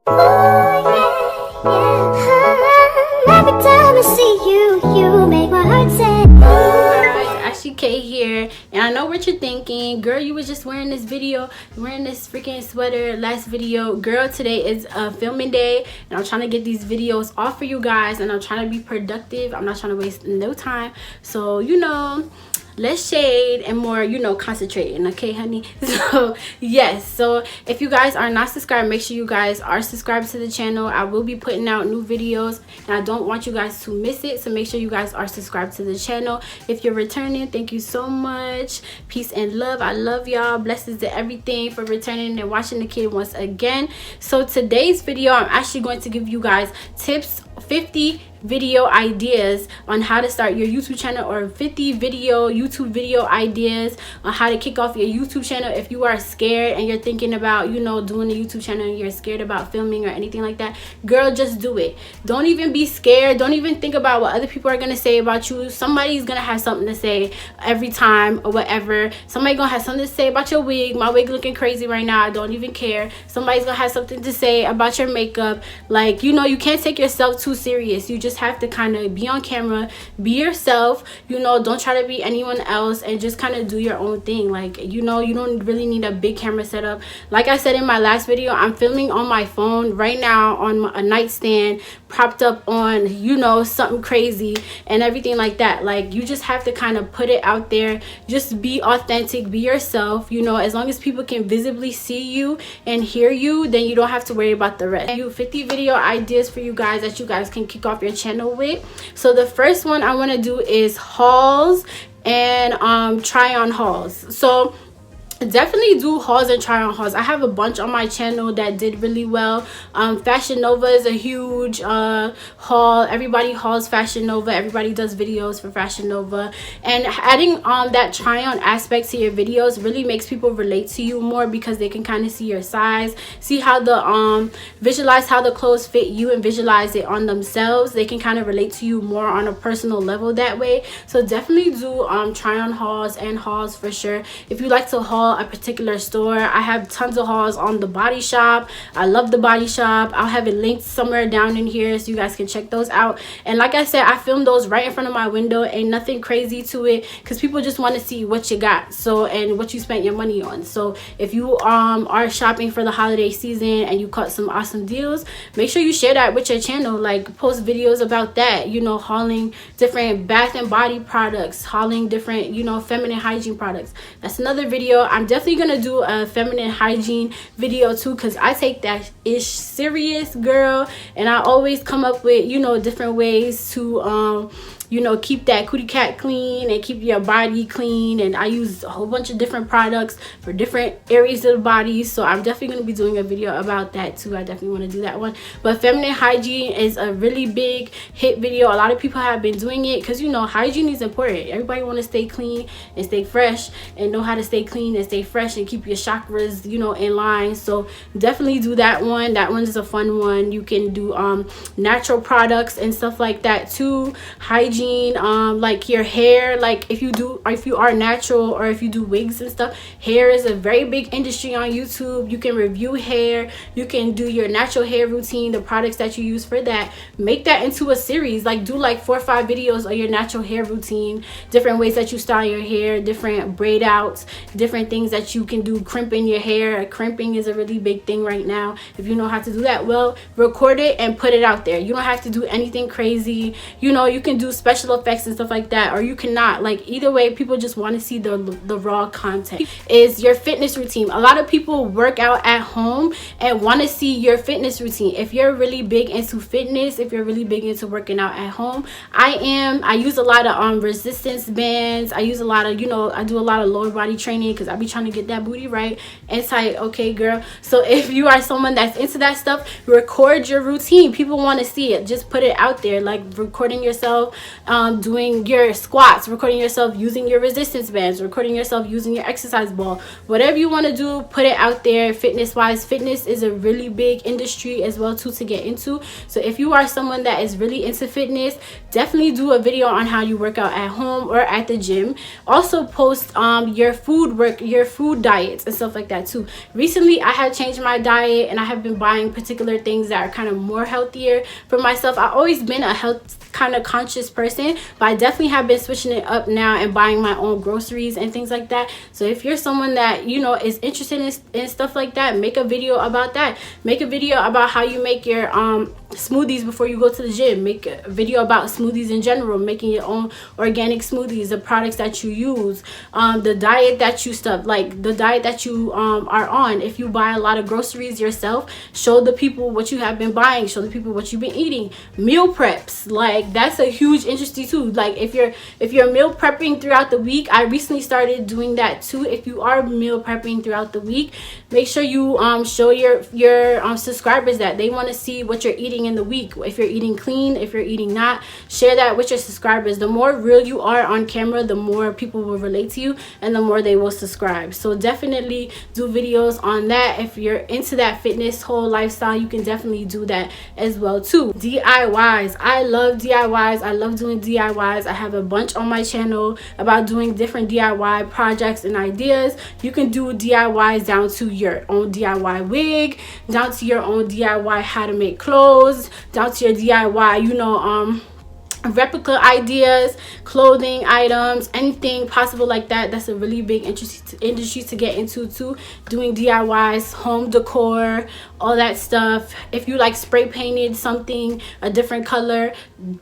Every time I see you, you make my heart say. Ashley K here, and I know what you're thinking, girl. You was just wearing this freaking sweater last video. Girl, today is a filming day, and I'm trying to get these videos off for you guys, and I'm trying to be productive. I'm not trying to waste no time, so less shade and more concentrating, okay honey? So yes, so if you guys are not subscribed, make sure you guys are subscribed to the channel. I will be putting out new videos, and I don't want you guys to miss it, so make sure you guys are subscribed to the channel. If you're returning, thank you so much. Peace and love. I love y'all. Blessings to everything for returning and watching the kid once again. So today's video, I'm actually going to give you guys tips, 50 video ideas on how to start your YouTube channel, or 50 YouTube video ideas on how to kick off your YouTube channel. If you are scared and you're thinking about doing a YouTube channel and you're scared about filming or anything like that, girl, just do it. Don't even be scared. Don't even think about what other people are gonna say about you. Somebody's gonna have something to say every time or whatever. Somebody gonna have something to say about your wig. My wig looking crazy right now. I don't even care. Somebody's gonna have something to say about your makeup. Like, you can't take yourself too serious. You just have to kind of be on camera, be yourself, don't try to be anyone else, and just kind of do your own thing. Like, you don't really need a big camera setup. Like I said in my last video, I'm filming on my phone right now on a nightstand, propped up on something crazy and everything like that. Like, you just have to kind of put it out there. Just be authentic, be yourself. As long as people can visibly see you and hear you, then you don't have to worry about the rest. 50 video ideas for you guys that you guys can kick off your channel with. So the first one I want to do is hauls and try on hauls. So definitely do hauls and try on hauls. I have a bunch on my channel that did really well. Fashion Nova is a huge haul. Everybody hauls Fashion Nova. Everybody does videos for Fashion Nova, and adding that try on aspect to your videos really makes people relate to you more, because they can kind of see your size, see how the visualize how the clothes fit you, and visualize it on themselves. They can kind of relate to you more on a personal level that way. So definitely do try on hauls and hauls for sure. If you like to haul a particular store, I have tons of hauls on The Body Shop. I love The Body Shop. I'll have it linked somewhere down in here so you guys can check those out. And like I said, I filmed those right in front of my window. Ain't nothing crazy to it, because people just want to see what you got, so, and what you spent your money on. So if you are shopping for the holiday season and you caught some awesome deals, make sure you share that with your channel. Like, post videos about that, hauling different bath and body products, hauling different feminine hygiene products. That's another video. I'm definitely gonna do a feminine hygiene video too, because I take that ish serious, girl, and I always come up with different ways to keep that cootie cat clean and keep your body clean. And I use a whole bunch of different products for different areas of the body, so I'm definitely going to be doing a video about that too. I definitely want to do that one. But feminine hygiene is a really big hit video. A lot of people have been doing it because hygiene is important. Everybody want to stay clean and stay fresh, and know how to stay clean and stay fresh and keep your chakras in line. So definitely do that one. That one is a fun one. You can do natural products and stuff like that too. Hygiene, like your hair, like if you are natural, or if you do wigs and stuff, hair is a very big industry on YouTube. You can review hair, you can do your natural hair routine, the products that you use for that. Make that into a series. Like, do like 4 or 5 videos of your natural hair routine, different ways that you style your hair, different braid outs, different things that you can do. Crimping your hair, crimping is a really big thing right now. If you know how to do that well, record it and put it out there. You don't have to do anything crazy. You can do special effects and stuff like that, or you cannot. Like, either way, people just want to see the raw content. Is your fitness routine. A lot of people work out at home and want to see your fitness routine. If you're really big into fitness, if you're really big into working out at home, I use a lot of resistance bands. I use a lot of I do a lot of lower body training, because I be trying to get that booty right and tight, okay girl? So if you are someone that's into that stuff, record your routine. People want to see it. Just put it out there, like recording yourself doing your squats, recording yourself using your resistance bands, recording yourself using your exercise ball. Whatever you want to do, put it out there. Fitness wise, fitness is a really big industry as well too to get into. So if you are someone that is really into fitness, definitely do a video on how you work out at home or at the gym. Also post your food diets and stuff like that too. Recently I have changed my diet and I have been buying particular things that are kind of more healthier for myself. I've always been a health kind of conscious person, but I definitely have been switching it up now and buying my own groceries and things like that. So if you're someone that, you know, is interested in stuff like that, make a video about that. Make a video about how you make your smoothies before you go to the gym. Make a video about smoothies in general, making your own organic smoothies, the products that you use, the diet that you are on. If you buy a lot of groceries yourself, show the people what you have been buying, show the people what you've been eating. Meal preps, like that's a huge industry too. Like if you're meal prepping throughout the week, I recently started doing that too. If you are meal prepping throughout the week, make sure you show your subscribers that they want to see what you're eating in the week. If you're eating clean, if you're eating not, share that with your subscribers. The more real you are on camera, the more people will relate to you and the more they will subscribe. So definitely do videos on that. If you're into that fitness whole lifestyle, you can definitely do that as well too. DIYs, I love DIYs. I love doing DIYs. I have a bunch on my channel about doing different DIY projects and ideas. You can do DIYs down to your own DIY wig, down to your own DIY how to make clothes, down to your DIY, replica ideas, clothing items, anything possible like that. That's a really big industry to get into too. Doing DIYs, home decor, all that stuff. If you like spray painted something a different color,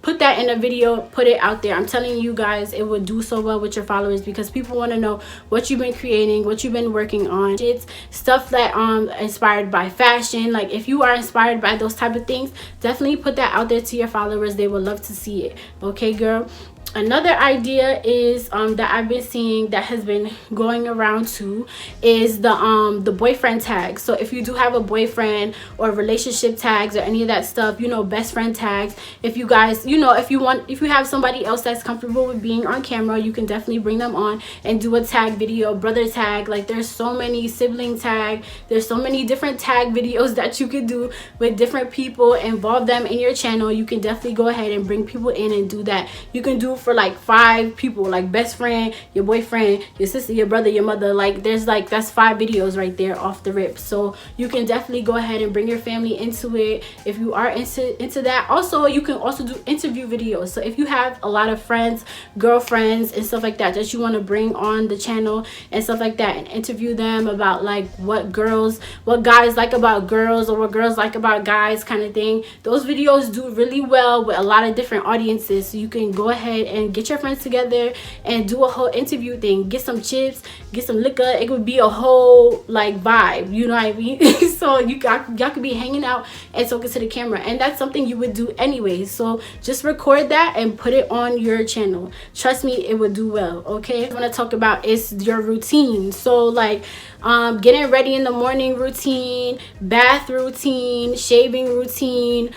put that in a video, put it out there. I'm telling you guys, it would do so well with your followers because people want to know what you've been creating, what you've been working on. It's stuff that inspired by fashion. Like if you are inspired by those type of things, definitely put that out there to your followers. They would love to see it. Okay, girl. Another idea is that I've been seeing that has been going around too is the boyfriend tag. So if you do have a boyfriend or relationship tags or any of that stuff, best friend tags, if you guys, if you have somebody else that's comfortable with being on camera, you can definitely bring them on and do a tag video. Brother tag, like there's so many, sibling tag, there's so many different tag videos that you could do with different people, involve them in your channel. You can definitely go ahead and bring people in and do that. You can do for like 5 people, like best friend, your boyfriend, your sister, your brother, your mother. Like that's 5 videos right there off the rip. So you can definitely go ahead and bring your family into it if you are into that. Also, you can also do interview videos. So if you have a lot of friends, girlfriends and stuff like that you want to bring on the channel and stuff like that, and interview them about like what guys like about girls or what girls like about guys kind of thing. Those videos do really well with a lot of different audiences. So you can go ahead and get your friends together and do a whole interview thing. Get some chips, get some liquor. It would be a whole like vibe, you know what I mean? So y'all could be hanging out and talking to the camera, and that's something you would do anyway. So just record that and put it on your channel. Trust me, it would do well. Okay, what I want to talk about is your routine. So like getting ready in the morning routine, bath routine, shaving routine,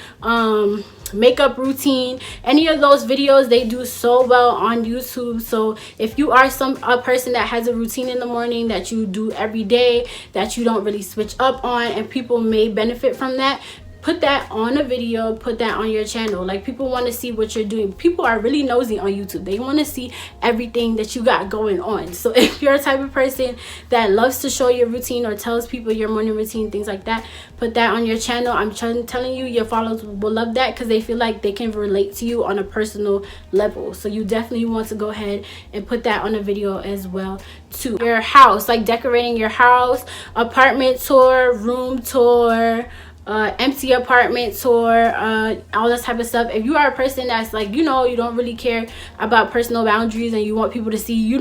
makeup routine, any of those videos, they do so well on YouTube. So if you are a person that has a routine in the morning that you do every day, that you don't really switch up on, and people may benefit from that, put that on a video, put that on your channel. Like people want to see what you're doing. People are really nosy on YouTube. They want to see everything that you got going on. So if you're a type of person that loves to show your routine or tells people your morning routine, things like that, put that on your channel. I'm telling you, your followers will love that because they feel like they can relate to you on a personal level. So you definitely want to go ahead and put that on a video as well too. Your house, like decorating your house, apartment tour, room tour, empty apartment tour, all that type of stuff. If you are a person that's like, you don't really care about personal boundaries and you want people to see,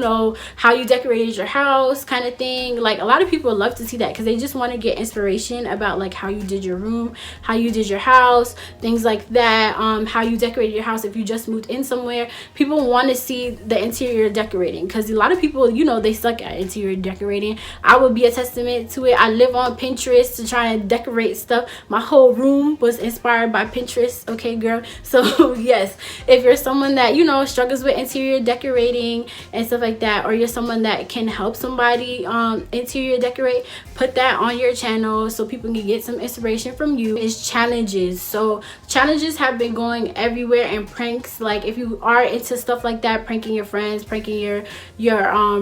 how you decorated your house kind of thing, like a lot of people love to see that because they just want to get inspiration about like how you did your room, how you did your house, things like that, how you decorated your house. If you just moved in somewhere, people want to see the interior decorating because a lot of people, they suck at interior decorating. I would be a testament to it. I live on Pinterest to try and decorate stuff my whole room was inspired by Pinterest. Okay, girl. So yes, if you're someone that, you know, struggles with interior decorating and stuff like that, or you're someone that can help somebody interior decorate, put that on your channel so people can get some inspiration from you. Is challenges. So challenges have been going everywhere, and pranks, like if you are into stuff like that, pranking your friends, pranking your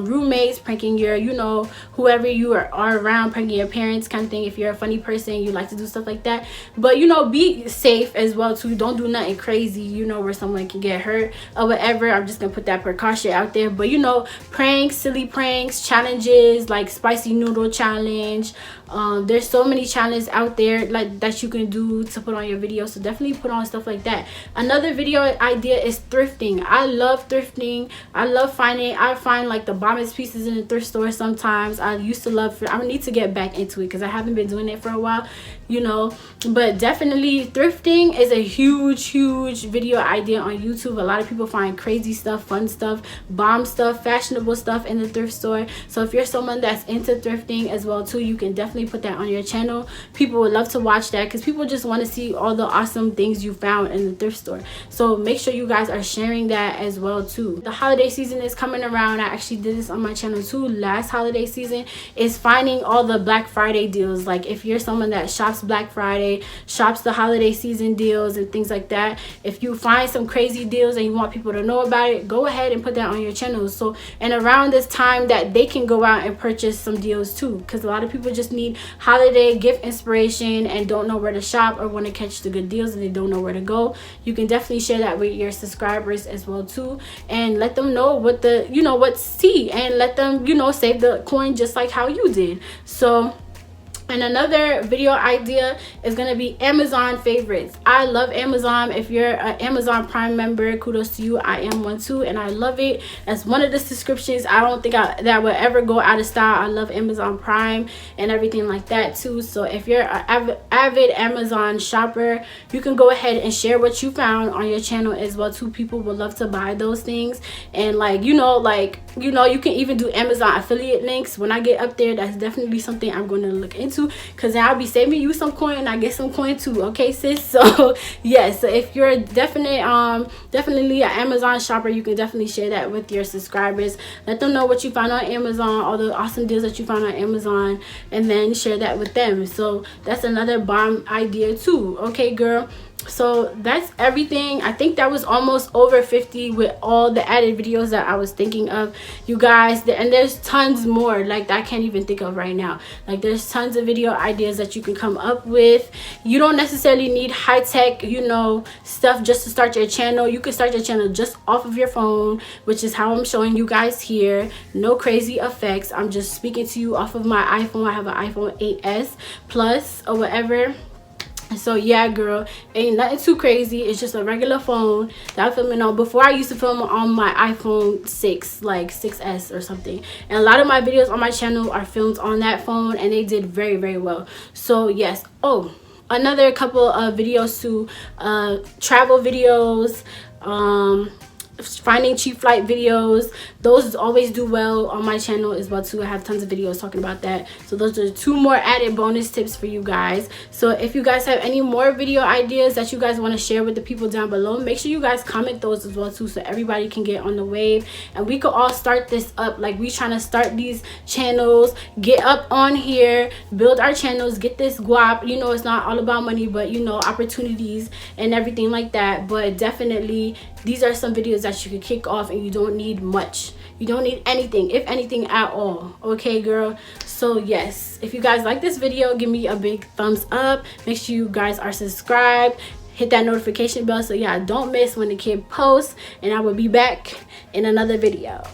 roommates, pranking your, you know, whoever you are around, pranking your parents kind of thing. If you're a funny person, you like to do stuff like that, but you know, be safe as well too. Don't do nothing crazy, you know, where someone can get hurt or whatever. I'm just gonna put that precaution out there. But you know, pranks, silly pranks, challenges like spicy noodle challenge, there's so many challenges out there like that you can do to put on your video, so definitely put on stuff like that. Another video idea is thrifting. I love thrifting. I find like the bombest pieces in the thrift store sometimes. I used to love I need to get back into it because I haven't been doing it for a while, you know. But definitely thrifting is a huge video idea on YouTube. A lot of people find crazy stuff, fun stuff, bomb stuff, fashionable stuff in the thrift store. So if you're someone that's into thrifting as well too, you can definitely put that on your channel. People would love to watch that because people just want to see all the awesome things you found in the thrift store. So make sure you guys are sharing that as well too. The holiday season is coming around. I actually did this on my channel too. Last holiday season is finding all the Black Friday deals. Like if you're someone that shops Black Friday, shops the holiday season deals and things like that, if you find some crazy deals and you want people to know about it, go ahead and put that on your channel. So, and around this time that they can go out and purchase some deals too, because a lot of people just need holiday gift inspiration and don't know where to shop or want to catch the good deals and they don't know where to go. You can definitely share that with your subscribers as well too, and let them know what the, you know, what see, and let them, you know, save the coin just like how you did. So, and another video idea is going to be Amazon favorites. I love Amazon. If you're an Amazon Prime member, kudos to you. I am one too, and I love it. As one of the subscriptions, I don't think that will ever go out of style. I love Amazon Prime and everything like that too. So if you're an avid Amazon shopper, you can go ahead and share what you found on your channel as well too. People would love to buy those things. And like, you know, you can even do Amazon affiliate links. When I get up there, that's definitely something I'm going to look into, because I'll be saving you some coin and I get some coin too. Okay, sis? So yes, so if you're definitely an Amazon shopper, you can definitely share that with your subscribers. Let them know what you found on Amazon, all the awesome deals that you found on Amazon, and then share that with them. So that's another bomb idea too. Okay, girl. So that's everything. I think that was almost over 50 with all the added videos that I was thinking of, you guys. And there's tons more like that I can't even think of right now. Like there's tons of video ideas that you can come up with. You don't necessarily need high-tech, you know, stuff just to start your channel. You can start your channel just off of your phone, which is how I'm showing you guys here. No crazy effects. I'm just speaking to you off of my iPhone. I have an iPhone 8s Plus or whatever. So yeah, girl, ain't nothing too crazy. It's just a regular phone that I'm filming on. Before, I used to film on my iPhone 6, like 6s or something, and a lot of my videos on my channel are filmed on that phone, and they did very well. So yes. Oh, another couple of videos too, travel videos, finding cheap flight videos. Those always do well on my channel as well too. I have tons of videos talking about that. So those are 2 more added bonus tips for you guys. So if you guys have any more video ideas that you guys want to share with the people down below, make sure you guys comment those as well too, so everybody can get on the wave and we could all start this up. Like, we trying to start these channels, get up on here, build our channels, get this guap. You know, it's not all about money, but you know, opportunities and everything like that. But definitely these are some videos that you can kick off, and you don't need much. You don't need anything, if anything at all. Okay, girl? So yes, if you guys like this video, give me a big thumbs up. Make sure you guys are subscribed. Hit that notification bell so yeah, don't miss when the kid posts. And I will be back in another video.